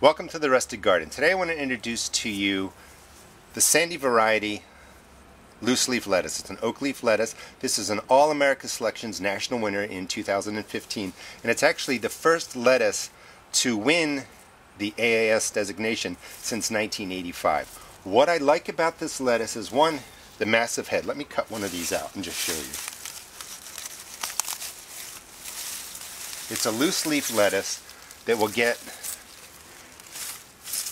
Welcome to the Rustic Garden. Today I want to introduce to you the Sandy variety loose leaf lettuce. It's an oak leaf lettuce. This is an All-America Selections National Winner in 2015, and it's actually the first lettuce to win the AAS designation since 1985. What I like about this lettuce is, one, the massive head. Let me cut one of these out and just show you. It's a loose leaf lettuce that will get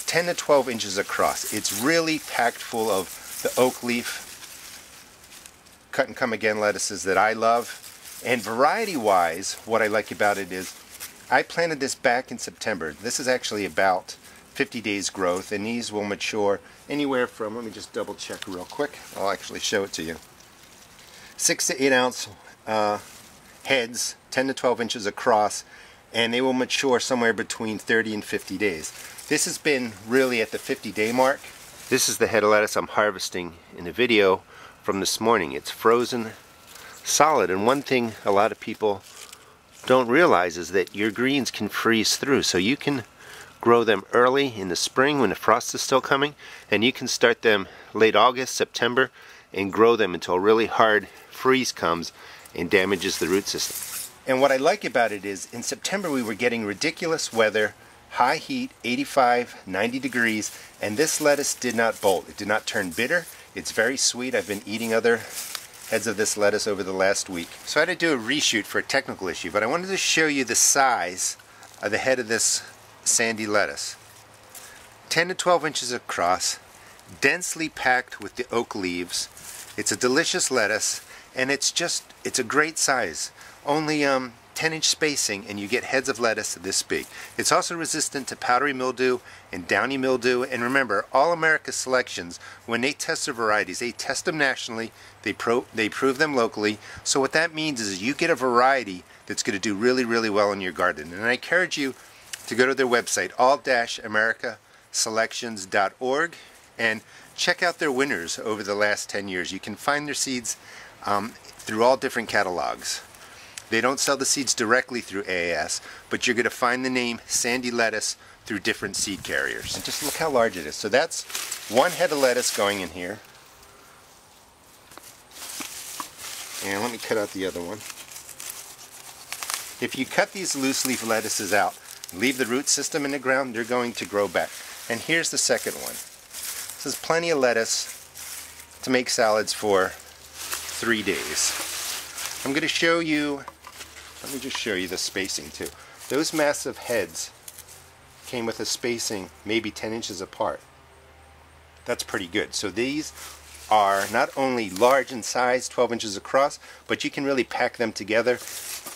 10 to 12 inches across. It's really packed full of the oak leaf cut and come again lettuces that I love. And variety wise, what I like about it is I planted this back in September. This is actually about 50 days growth, and these will mature anywhere from, let me just double check real quick, I'll actually show it to you, 6 to 8 ounce heads, 10 to 12 inches across, and they will mature somewhere between 30 and 50 days. This has been really at the 50-day mark. This is the head of lettuce I'm harvesting in a video from this morning. It's frozen solid, and one thing a lot of people don't realize is that your greens can freeze through, so you can grow them early in the spring when the frost is still coming, and you can start them late August, September, and grow them until a really hard freeze comes and damages the root system. And what I like about it is in September we were getting ridiculous weather, high heat, 85, 90 degrees, and this lettuce did not bolt. It did not turn bitter. It's very sweet. I've been eating other heads of this lettuce over the last week. So I had to do a reshoot for a technical issue, but I wanted to show you the size of the head of this sandy lettuce. 10 to 12 inches across, densely packed with the oak leaves. It's a delicious lettuce, and it's a great size. Only 10-inch spacing, and you get heads of lettuce this big. It's also resistant to powdery mildew and downy mildew. And remember, All-America Selections, when they test their varieties, they test them nationally, they prove them locally. So what that means is you get a variety that's going to do really, really well in your garden. And I encourage you to go to their website, all-americaselections.org, and check out their winners over the last 10 years. You can find their seeds through all different catalogs. They don't sell the seeds directly through AAS, but you're going to find the name Sandy Lettuce through different seed carriers. And just look how large it is. So that's one head of lettuce going in here. And let me cut out the other one. If you cut these loose leaf lettuces out, leave the root system in the ground, they're going to grow back. And here's the second one. This is plenty of lettuce to make salads for 3 days. I'm going to show you, let me just show you the spacing too. Those massive heads came with a spacing maybe 10 inches apart. That's pretty good. So these are not only large in size, 12 inches across, but you can really pack them together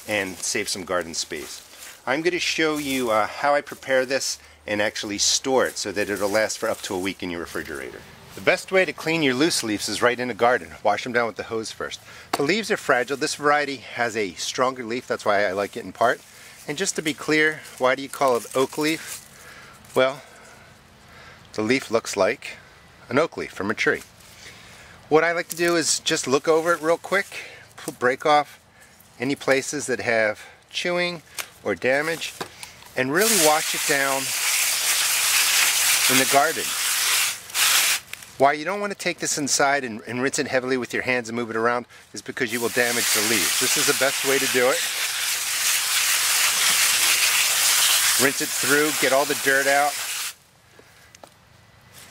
and save some garden space. I'm going to show you how I prepare this and actually store it so that it'll last for up to a week in your refrigerator. The best way to clean your loose leaves is right in the garden. Wash them down with the hose first. The leaves are fragile. This variety has a stronger leaf. That's why I like it in part. And just to be clear, why do you call it oak leaf? Well, the leaf looks like an oak leaf from a tree. What I like to do is just look over it real quick, break off any places that have chewing or damage, and really wash it down in the garden. Why you don't want to take this inside and rinse it heavily with your hands and move it around is because you will damage the leaves. This is the best way to do it. Rinse it through, get all the dirt out.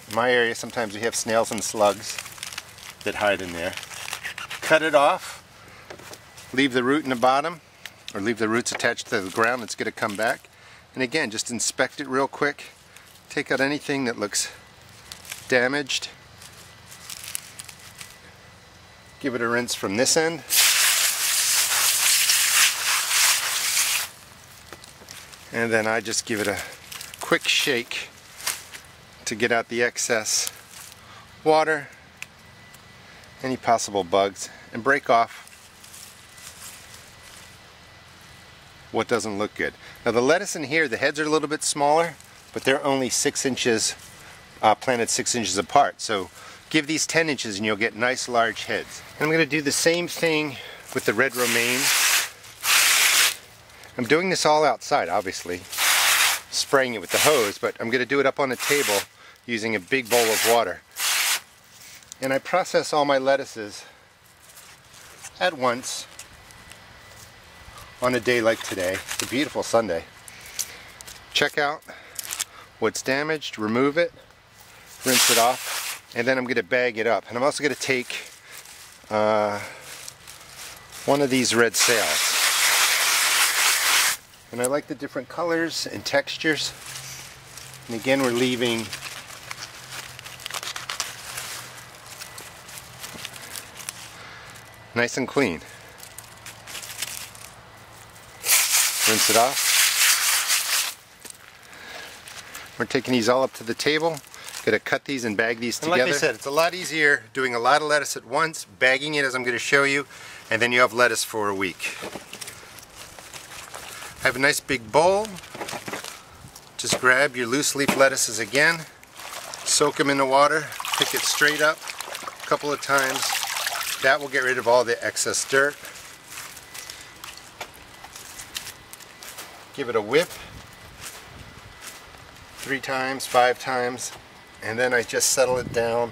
In my area sometimes we have snails and slugs that hide in there. Cut it off, leave the root in the bottom, or leave the roots attached to the ground. It's going to come back. And again, just inspect it real quick. Take out anything that looks damaged. Give it a rinse from this end. And then I just give it a quick shake to get out the excess water, any possible bugs, and break off what doesn't look good. Now the lettuce in here, the heads are a little bit smaller, but they're only 6 inches, planted 6 inches apart. So give these 10 inches and you'll get nice large heads. And I'm going to do the same thing with the red romaine. I'm doing this all outside, obviously. spraying it with the hose, but I'm going to do it up on the table using a big bowl of water. And I process all my lettuces at once on a day like today. It's a beautiful Sunday. Check out what's damaged, remove it, rinse it off, and then I'm going to bag it up. And I'm also going to take one of these red sails. And I like the different colors and textures. And again, we're leaving nice and clean. Rinse it off. We're taking these all up to the table. Going to cut these and bag these together. Like I said, it's a lot easier doing a lot of lettuce at once, bagging it as I'm going to show you, and then you have lettuce for a week. I have a nice big bowl. Just grab your loose leaf lettuces again, soak them in the water, pick it straight up a couple of times. That will get rid of all the excess dirt. Give it a whip 3 times, 5 times, and then I just settle it down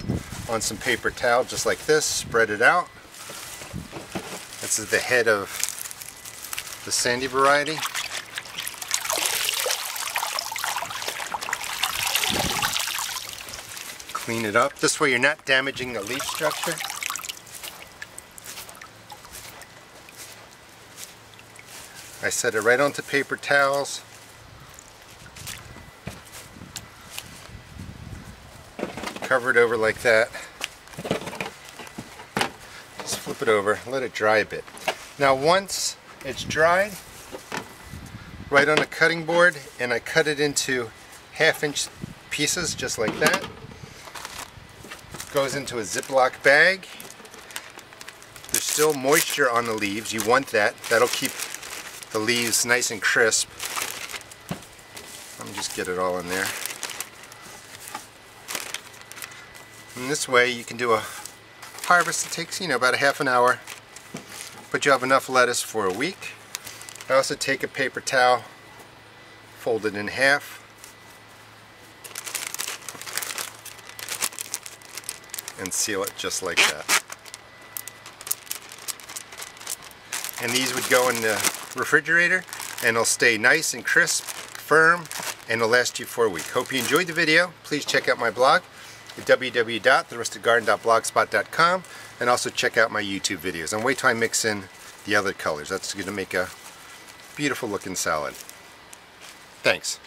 on some paper towel just like this, spread it out. This is the head of the sandy variety. Clean it up. This way you're not damaging the leaf structure. I set it right onto paper towels. Cover it over like that. Just flip it over, let it dry a bit. Now once it's dried, right on a cutting board, and I cut it into 1/2-inch pieces just like that. Goes into a Ziploc bag. There's still moisture on the leaves. You want that. That'll keep the leaves nice and crisp. Let me just get it all in there. And this way you can do a harvest that takes, about a half an hour, but you have enough lettuce for a week. I also take a paper towel, fold it in half, and seal it just like that. And these would go in the refrigerator and they'll stay nice and crisp, firm, and it'll last you for a week. Hope you enjoyed the video. Please check out my blog at www.theroastedgarden.blogspot.com, and also check out my YouTube videos. And wait till I mix in the other colors. That's going to make a beautiful looking salad. Thanks.